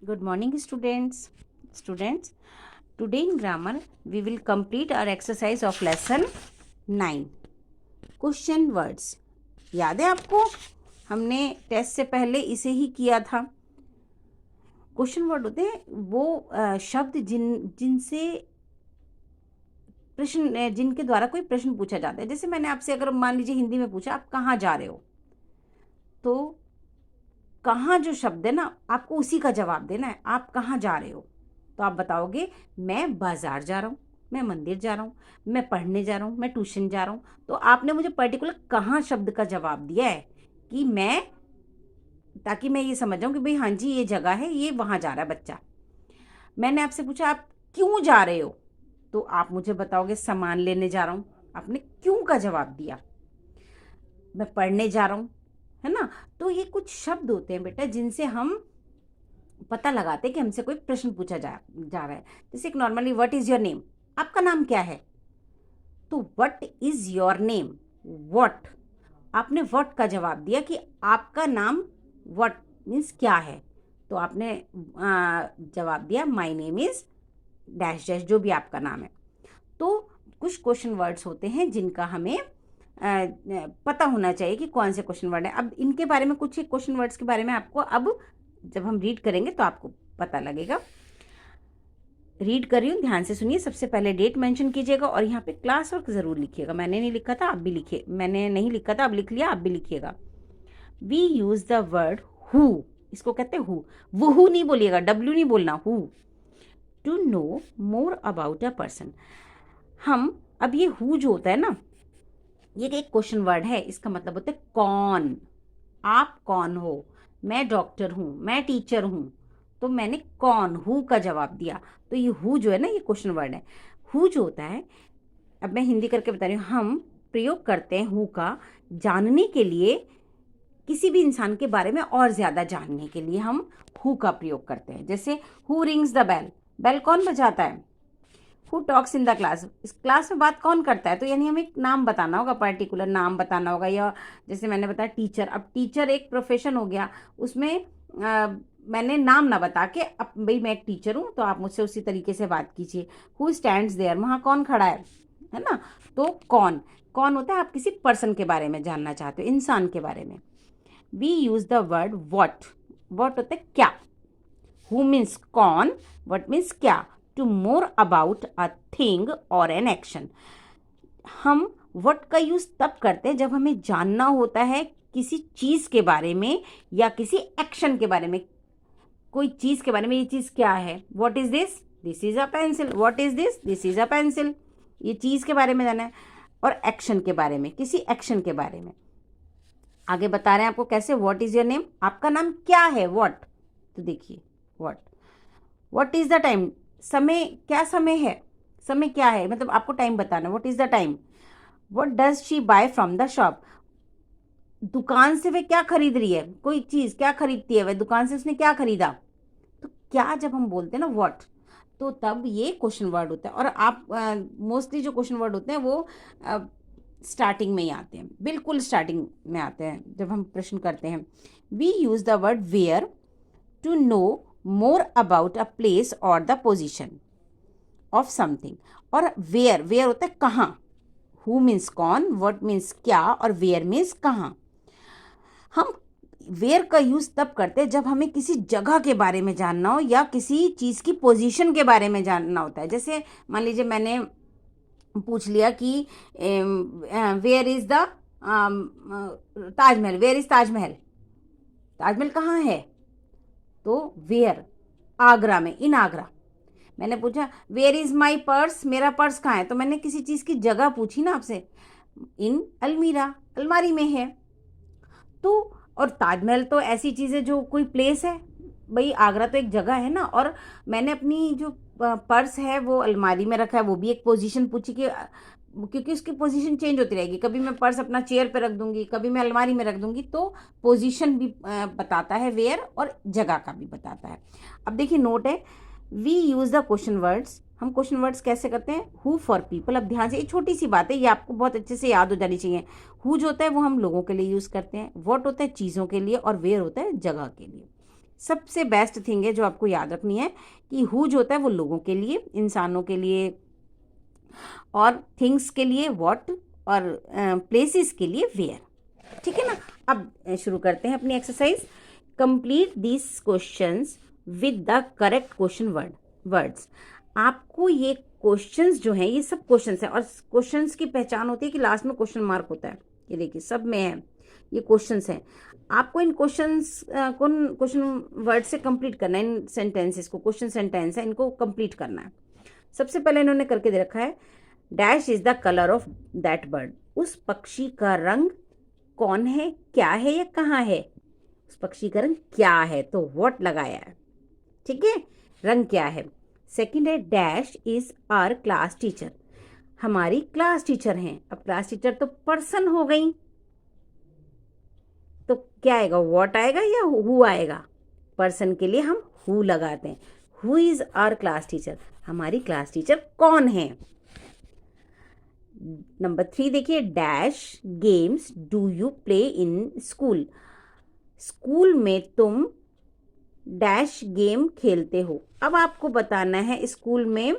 Good morning, students. Students, today in grammar we will complete our exercise of lesson 9. Question words. याद है आपको? हमने test से पहले इसे ही किया था. क्वेश्चन वर्ड होते हैं वो शब्द जिनसे प्रश्न, जिनके द्वारा कोई प्रश्न पूछा जाता है. जैसे मैंने आपसे अगर मान लीजिए हिंदी में पूछा आप कहाँ जा रहे हो, तो कहाँ जो शब्द है ना, आपको उसी का जवाब देना है. आप कहाँ जा रहे हो, तो आप बताओगे मैं बाजार जा रहा हूँ, मैं मंदिर जा रहा हूँ, मैं पढ़ने जा रहा हूँ, मैं ट्यूशन जा रहा हूँ. तो आपने मुझे पर्टिकुलर कहाँ शब्द का जवाब दिया है कि मैं, ताकि मैं ये समझ जाऊँ कि भाई हाँ जी ये जगह है, ये वहाँ जा रहा है बच्चा. मैंने आपसे पूछा आप क्यों जा रहे हो, तो आप मुझे बताओगे सामान लेने जा रहा हूँ. आपने क्यों का जवाब दिया. मैं पढ़ने जा रहा हूँ, है ना. तो ये कुछ शब्द होते हैं बेटा जिनसे हम पता लगाते हैं कि हमसे कोई प्रश्न पूछा जा रहा है. जैसे एक normally what is your name, आपका नाम क्या है. तो what is your name, what, आपने व्हाट का जवाब दिया कि आपका नाम व्हाट मीन्स क्या है. तो आपने जवाब दिया my name is dash dash, जो भी आपका नाम है. तो कुछ क्वेश्चन वर्ड्स होते हैं जिनका हमें पता होना चाहिए कि कौन से क्वेश्चन वर्ड है. अब इनके बारे में, कुछ क्वेश्चन वर्ड्स के बारे में आपको अब जब हम रीड करेंगे तो आपको पता लगेगा. रीड कर रही हूँ, ध्यान से सुनिए. सबसे पहले डेट मेंशन कीजिएगा और यहाँ पे क्लास वर्क ज़रूर लिखिएगा. मैंने नहीं लिखा था, आप भी लिखिए. मैंने नहीं लिखा था, आप लिख लिया, आप भी लिखिएगा. We use the word who, इसको कहते हैं हु. वो हु नहीं बोलिएगा, डब्ल्यू नहीं बोलना, who. To know more about a person. हम अब ये हु जो होता है ना, ये एक क्वेश्चन वर्ड है. इसका मतलब होता है कौन, आप कौन हो. मैं डॉक्टर हूँ, मैं टीचर हूँ, तो मैंने कौन, हु का जवाब दिया. तो ये हु जो है ना, ये क्वेश्चन वर्ड है. हु जो होता है, अब मैं हिंदी करके बता रही हूँ, हम प्रयोग करते हैं हु का जानने के लिए, किसी भी इंसान के बारे में और ज़्यादा जानने के लिए हम हु का प्रयोग करते हैं. जैसे who rings the bell, bell कौन बजाता है. Who talks in the class, इस क्लास में बात कौन करता है. तो यानी हमें एक नाम बताना होगा, पर्टिकुलर नाम बताना होगा. या जैसे मैंने बताया टीचर, अब टीचर एक प्रोफेशन हो गया, उसमें मैंने नाम ना बता के अब भाई मैं एक टीचर हूँ, तो आप मुझसे उसी तरीके से बात कीजिए. हु स्टैंड्स देयर, वहाँ कौन खड़ा है ना. तो कौन, कौन होता है, आप किसी पर्सन के बारे में जानना चाहते हो, इंसान के बारे में. We use the word what, what होता है क्या. हु मीन्स कौन, वट मीन्स क्या. To more about a thing और एन एक्शन. हम वट का यूज तब करते हैं जब हमें जानना होता है किसी चीज के बारे में या किसी एक्शन के बारे में. कोई चीज के बारे में, ये चीज क्या है, what is this, this is a pencil. What is this, this is a pencil. ये चीज के बारे में जाना है. और एक्शन के बारे में, किसी एक्शन के बारे में. आगे बता रहे हैं आपको कैसे. व्हाट इज योर नेम, आपका नाम क्या है. व्हाट, तो देखिए what. What is the time, समय, क्या समय है, समय क्या है, मतलब आपको टाइम बताना. What is the time. What does she buy from the shop, दुकान से वह क्या खरीद रही है, कोई चीज क्या खरीदती है वह, दुकान से उसने क्या खरीदा. तो क्या जब हम बोलते हैं ना व्हाट, तो तब ये क्वेश्चन वर्ड होता है. और आप मोस्टली जो क्वेश्चन वर्ड होते हैं वो स्टार्टिंग में ही आते हैं, बिल्कुल स्टार्टिंग में आते हैं जब हम प्रश्न करते हैं. We use the word where to know more about a place और द पोजिशन ऑफ समथिंग. और वेयर, वेयर होता है कहाँ. हु मीन्स कौन, व्हाट मीन्स क्या, और वेयर मीन्स कहाँ. हम वेयर का यूज तब करते हैं जब हमें किसी जगह के बारे में जानना हो या किसी चीज की पोजीशन के बारे में जानना होता है. जैसे मान लीजिए मैंने पूछ लिया कि where is the Taj Mahal, where is Taj Mahal, Taj Mahal कहाँ है. तो वेयर, आगरा में, इन आगरा. मैंने पूछा वेयर इज माई पर्स, मेरा पर्स कहाँ है, तो मैंने किसी चीज़ की जगह पूछी ना आपसे. इन अलमीरा, अलमारी में है. तो और ताजमहल तो ऐसी चीज़ है जो कोई प्लेस है, भाई आगरा तो एक जगह है ना. और मैंने अपनी जो पर्स है वो अलमारी में रखा है, वो भी एक पोजीशन पूछी कि क्योंकि उसकी पोजीशन चेंज होती रहेगी. कभी मैं पर्स अपना चेयर पे रख दूंगी, कभी मैं अलमारी में रख दूंगी. तो पोजीशन भी बताता है वेयर, और जगह का भी बताता है. अब देखिए नोट है, we use the question words. हम क्वेश्चन वर्ड्स कैसे करते हैं, हु फॉर पीपल. अब ध्यान से, ये छोटी सी बात है, ये आपको बहुत अच्छे से याद हो जानी चाहिए. हु जो होता है वो हम लोगों के लिए यूज करते हैं, व्हाट होता है चीज़ों के लिए, और वेयर होता है जगह के लिए. सबसे बेस्ट थिंग है जो आपको याद रखनी है कि हु जो होता है वो लोगों के लिए, इंसानों के लिए, और थिंग्स के लिए व्हाट, और प्लेसेस के लिए वेयर। ठीक है ना। अब शुरू करते हैं अपनी exercise. Complete this questions with the correct question words. आपको ये क्वेश्चंस जो हैं, ये सब क्वेश्चंस हैं, और क्वेश्चंस की पहचान होती है कि लास्ट में क्वेश्चन मार्क होता है। ये देखिए सब में है, ये क्वेश्चंस हैं। आपको इन क्वेश्चन वर्ड से कंप्लीट करना है, इन सेंटेंसेस को, क्वेश्चन सेंटेंस है, इनको कंप्लीट करना है। सबसे पहले इन्होंने करके दे रखा है, dash is the colour of that bird. उस पक्षी का रंग कौन है, क्या है या कहाँ है? उस पक्षी का रंग क्या है, तो व्हाट लगाया है। ठीक है, रंग क्या है। सेकंड है, dash is our class teacher. हमारी क्लास टीचर हैं। अब क्लास टीचर तो पर्सन हो गई, तो क्या आएगा, व्हाट आएगा या हु आएगा? पर्सन के लिए हम हु लगाते हैं। Who is our class teacher, हमारी क्लास टीचर कौन है। नंबर 3 देखिए, dash games do you play in school. School में तुम डैश गेम खेलते हो। अब आपको बताना है स्कूल में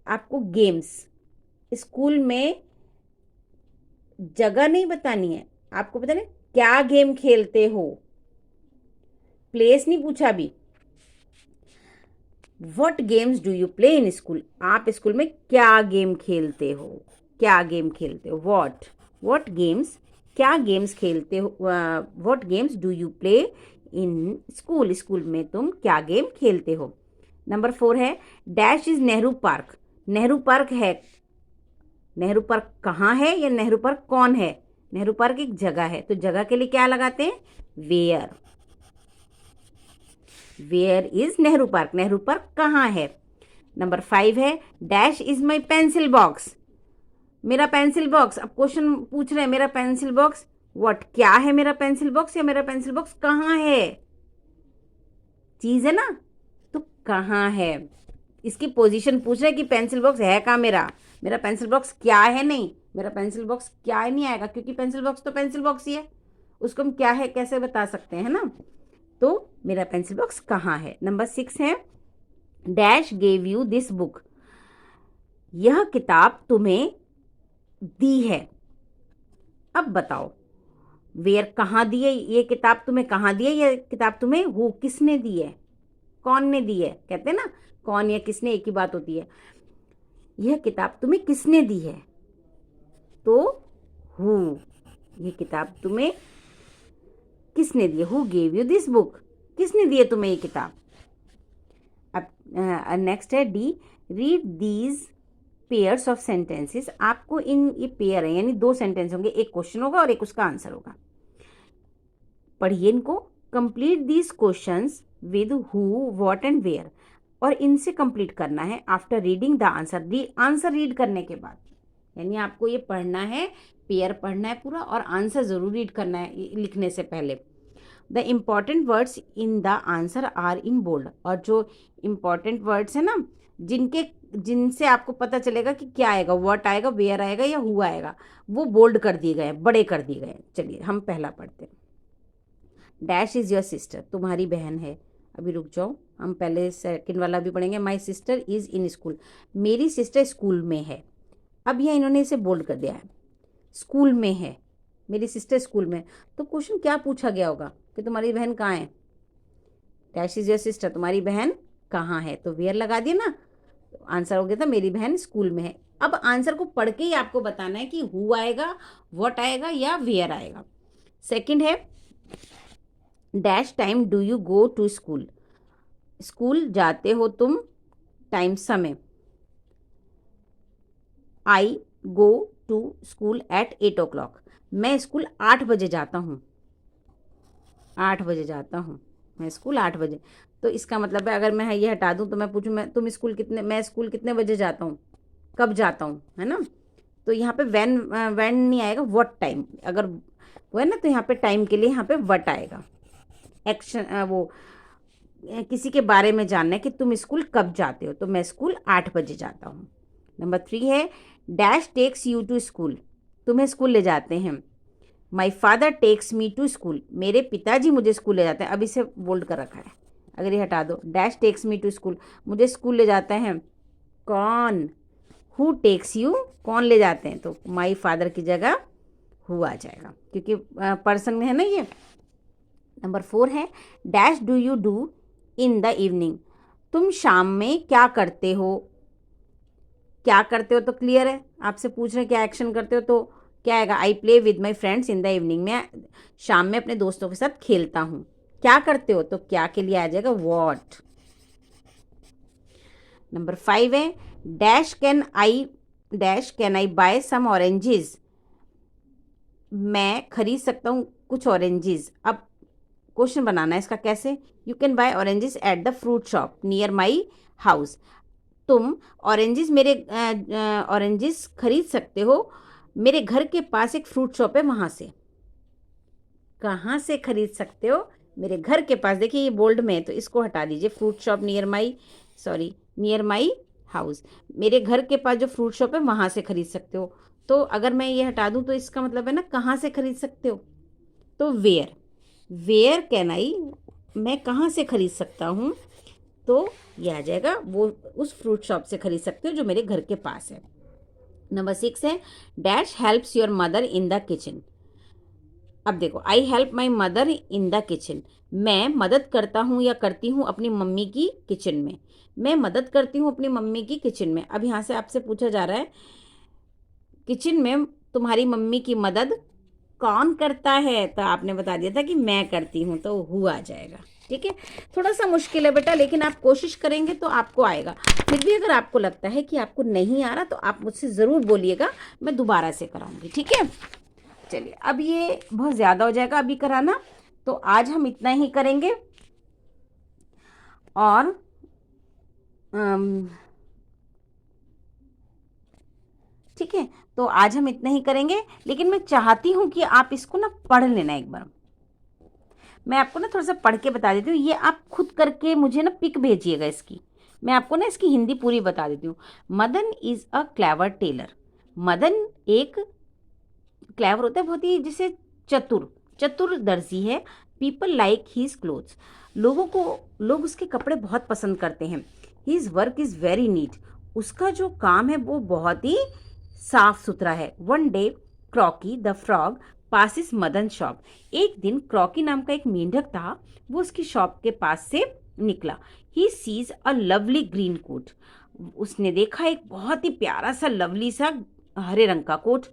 आपको गेम्स, स्कूल में जगह नहीं बतानी है, आपको बताना है क्या गेम खेलते हो। प्लेस नहीं पूछा अभी। What games do you play in school, आप स्कूल में क्या गेम खेलते हो, क्या गेम खेलते हो। व्हाट गेम्स, क्या गेम्स खेलते हो। What games do you play in school, school में तुम क्या गेम खेलते हो। नंबर 4 है, dash is Nehru park. Nehru park है, नेहरू पार्क कहाँ है या नेहरू पार्क कौन है। नेहरू पार्क एक जगह है, तो जगह के लिए क्या लगाते हैं, where. Where is Nehru park, Nehru park कहाँ है। नंबर 5 है, dash is my pencil box. मेरा पेंसिल बॉक्स, अब क्वेश्चन पूछ रहे हैं मेरा पेंसिल बॉक्स, व्हाट क्या है मेरा पेंसिल बॉक्स, या मेरा पेंसिल बॉक्स कहाँ है। चीज है ना, तो कहाँ है, इसकी पोजीशन पूछ रहे हैं कि पेंसिल बॉक्स है कहाँ मेरा। मेरा पेंसिल बॉक्स क्या है नहीं, मेरा पेंसिल बॉक्स क्या है नहीं आएगा, क्योंकि पेंसिल बॉक्स तो पेंसिल बॉक्स ही है, उसको हम क्या है कैसे बता सकते हैं ना। तो मेरा पेंसिल बॉक्स कहाँ है। नंबर 6 है, dash gave you this book. यह किताब तुम्हें दी है। अब बताओ, वेयर कहाँ दी है, ये किताब तुम्हें कहाँ दी है, ये किताब तुम्हें हु किसने दी है, कौन ने दी है। कहते हैं ना कौन या किसने एक ही बात होती है। यह किताब तुम्हें किसने दी है, तो हु, ये किताब तुम्हें किसने दी है, who gave you this book, किसने दी है तुम्हें ये किताब। अब नेक्स्ट है D, read these pairs of sentences. आपको ये पेयर है यानी 2 सेंटेंस होंगे, एक क्वेश्चन होगा और एक उसका आंसर होगा। पढ़िए इनको। Complete these questions with who, what and where, और इनसे कंप्लीट करना है after reading the answer. Answer read करने के बाद, यानी आपको ये पढ़ना है, पेयर पढ़ना है पूरा, और आंसर जरूर रीड करना है लिखने से पहले। The important words in the answer are in bold. और जो इम्पॉर्टेंट वर्ड्स है ना, जिनसे आपको पता चलेगा कि क्या आएगा, व्हाट आएगा, वेयर आएगा या हु आएगा, वो बोल्ड कर दिए गए, बड़े कर दिए गए। चलिए हम पहला पढ़ते हैं। डैश इज योर सिस्टर, तुम्हारी बहन है। अभी रुक जाओ, हम पहले सेकंड वाला भी पढ़ेंगे। My sister is in school, मेरी सिस्टर स्कूल में है। अब यह इन्होंने इसे बोल्ड कर दिया है, स्कूल में है, मेरी सिस्टर स्कूल में। तो क्वेश्चन क्या पूछा गया होगा कि तुम्हारी बहन कहाँ है। डैश इज योर सिस्टर, तुम्हारी बहन कहाँ है, तो वेयर लगा दिया ना, आंसर हो गया था मेरी बहन स्कूल में है। अब आंसर को पढ़ के ही आपको बताना है कि हु आएगा, व्हाट आएगा या वेयर आएगा। सेकंड है, dash time do you go to school. School जाते हो तुम, टाइम समय। I go to school at 8 o'clock, मैं स्कूल 8 बजे जाता हूँ। 8 बजे जाता हूँ मैं स्कूल, 8 बजे। तो इसका मतलब है अगर मैं ये हटा दूँ तो मैं पूछूँ मैं स्कूल कितने बजे जाता हूँ, कब जाता हूँ, है ना। तो यहाँ पे व्हेन नहीं आएगा, व्हाट टाइम। अगर वो है ना तो यहाँ पे टाइम के लिए यहाँ पे व्हाट आएगा। एक्शन वो किसी के बारे में जानना है कि तुम स्कूल कब जाते हो, तो मैं स्कूल 8 बजे जाता हूँ। नंबर 3 है, dash takes you to school, तुम्हें स्कूल ले जाते हैं। My father takes me to school, मेरे पिताजी मुझे स्कूल ले जाते हैं। अब इसे बोल्ड कर रखा है, अगर ये हटा दो, dash takes me to school, मुझे स्कूल ले जाते हैं। कौन? हु टेक्स यू, कौन ले जाते हैं, तो माई फादर की जगह हु आ जाएगा, क्योंकि पर्सन है ना ये। नंबर 4 है dash do you do in the evening, तुम शाम में क्या करते हो। क्या करते हो तो क्लियर है, आपसे पूछ रहे हैं क्या एक्शन करते हो, तो क्या आएगा, I play with my friends in the evening, मैं शाम में अपने दोस्तों के साथ खेलता हूँ। क्या करते हो तो क्या के लिए आ जाएगा वॉट। नंबर 5 है dash can I buy some oranges, मैं खरीद सकता हूँ कुछ ऑरेंजेस। अब क्वेश्चन बनाना है इसका, कैसे, you can buy oranges at the fruit shop near my house, तुम ऑरेंजेस खरीद सकते हो मेरे घर के पास एक फ्रूट शॉप है वहाँ से। कहाँ से खरीद सकते हो, मेरे घर के पास, देखिए ये बोल्ड में है तो इसको हटा दीजिए, fruit shop near my house, मेरे घर के पास जो फ्रूट शॉप है वहाँ से खरीद सकते हो। तो अगर मैं ये हटा दूँ तो इसका मतलब है ना कहाँ से खरीद सकते हो, तो वेयर कैन आई, मैं कहाँ से खरीद सकता हूँ, तो यह आ जाएगा वो उस फ्रूट शॉप से खरीद सकते हो जो मेरे घर के पास है। नंबर 6 है dash helps your mother in the kitchen, अब देखो I help my mother in the kitchen, मैं मदद करता हूँ या करती हूँ अपनी मम्मी की किचन में, मैं मदद करती हूँ अपनी मम्मी की किचन में। अब यहाँ से आपसे पूछा जा रहा है किचन में तुम्हारी मम्मी की मदद कौन करता है, तो आपने बता दिया था कि मैं करती हूँ, तो हुआ जाएगा। ठीक है, थोड़ा सा मुश्किल है बेटा, लेकिन आप कोशिश करेंगे तो आपको आएगा। फिर भी अगर आपको लगता है कि आपको नहीं आ रहा तो आप मुझसे ज़रूर बोलिएगा, मैं दोबारा से कराऊंगी। ठीक है, चलिए अब ये बहुत ज़्यादा हो जाएगा अभी कराना, तो आज हम इतना ही करेंगे। और ठीक है, तो आज हम इतना ही करेंगे, लेकिन मैं चाहती हूँ कि आप इसको ना पढ़ लेना एक बार। मैं आपको ना थोड़ा सा पढ़ के बता देती हूँ, ये आप खुद करके मुझे ना पिक भेजिएगा इसकी, मैं आपको ना इसकी हिंदी पूरी बता देती हूँ। Madan is a clever tailor, Madan एक क्लेवर होता है बहुत ही जैसे चतुर दर्जी है। पीपल लाइक हीज क्लोथ्स, लोग उसके कपड़े बहुत पसंद करते हैं। His work is very neat, उसका जो काम है वो बहुत ही साफ सुथरा है। One day Crocky the frog passes Madan shop, एक दिन क्रॉकी नाम का एक मेंढक था, वो उसकी शॉप के पास से निकला। He sees a lovely green coat, उसने देखा एक बहुत ही प्यारा सा लवली सा हरे रंग का coat.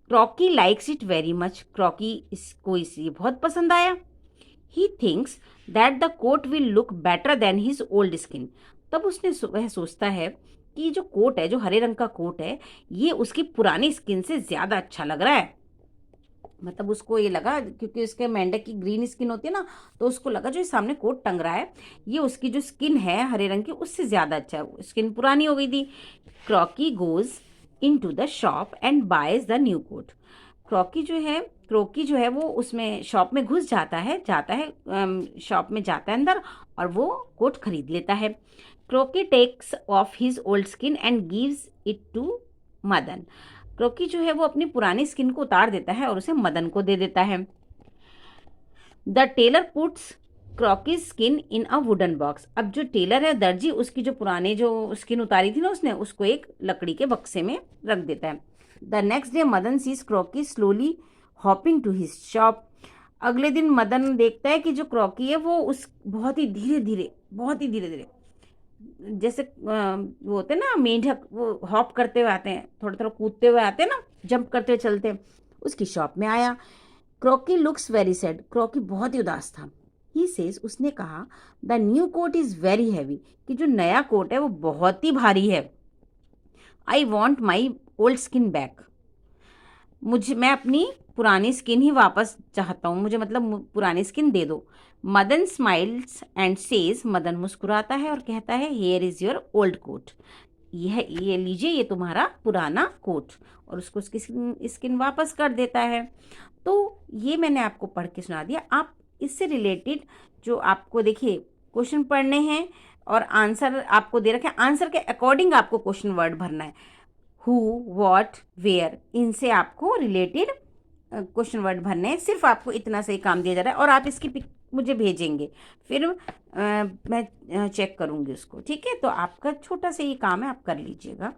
Crocky likes it very much, Crocky इसको इसे बहुत पसंद आया। He thinks that the coat will look better than his old skin, तब वह सोचता है कि जो कोट है, जो हरे रंग का कोट है, ये उसकी पुरानी स्किन से ज़्यादा अच्छा लग रहा है। मतलब उसको ये लगा, क्योंकि उसके मेंढक की ग्रीन स्किन होती है ना, तो उसको लगा जो सामने कोट टंग रहा है, ये उसकी जो स्किन है हरे रंग की उससे ज़्यादा अच्छा है, स्किन पुरानी हो गई थी। Crocky goes into the shop and buys the new coat, Crocky जो है वो उसमें शॉप में घुस जाता है शॉप में जाता है अंदर, और वो कोट खरीद लेता है। Crocky takes off his old skin and gives it to Madan, Crocky जो है वो अपनी पुरानी स्किन को उतार देता है और उसे मदन को दे देता है। The tailor puts Crocky skin in a wooden box, अब जो टेलर है दर्जी, उसकी जो पुराने जो स्किन उतारी थी ना उसने, उसको एक लकड़ी के बक्से में रख देता है। The next day Madan sees Crocky slowly hopping to his shop, अगले दिन मदन देखता है कि जो क्रॉकी है वो उस बहुत ही धीरे धीरे जैसे वो होते हैं ना मेंढक, वो हॉप करते हुए आते हैं, थोड़ा थोड़ा कूदते हुए आते हैं ना, जंप करते हुए चलते हैं, उसकी शॉप में आया। Croaky looks very sad, Croaky बहुत ही उदास था। ही सेज, उसने कहा the new coat is very heavy, कि जो नया कोट है वो बहुत ही भारी है। I want my old skin back, मैं अपनी पुरानी स्किन ही वापस चाहता हूँ, मुझे मतलब पुरानी स्किन दे दो। Madan smiles and says, Madan मुस्कुराता है और कहता है here is your old coat, ये लीजिए, ये तुम्हारा पुराना कोट, और उसको उसकी स्किन वापस कर देता है। तो ये मैंने आपको पढ़ के सुना दिया। आप इससे रिलेटेड जो आपको देखिए क्वेश्चन पढ़ने हैं और आंसर आपको दे रखे हैं, आंसर के अकॉर्डिंग आपको क्वेश्चन वर्ड भरना है। हु, व्हाट, वेयर, इनसे आपको रिलेटेड क्वेश्चन वर्ड भरने हैं, सिर्फ आपको इतना से ही काम दिया जा रहा है और आप इसकी पिक मुझे भेजेंगे, फिर मैं चेक करूँगी उसको, ठीक है। तो आपका छोटा सा ही काम है, आप कर लीजिएगा।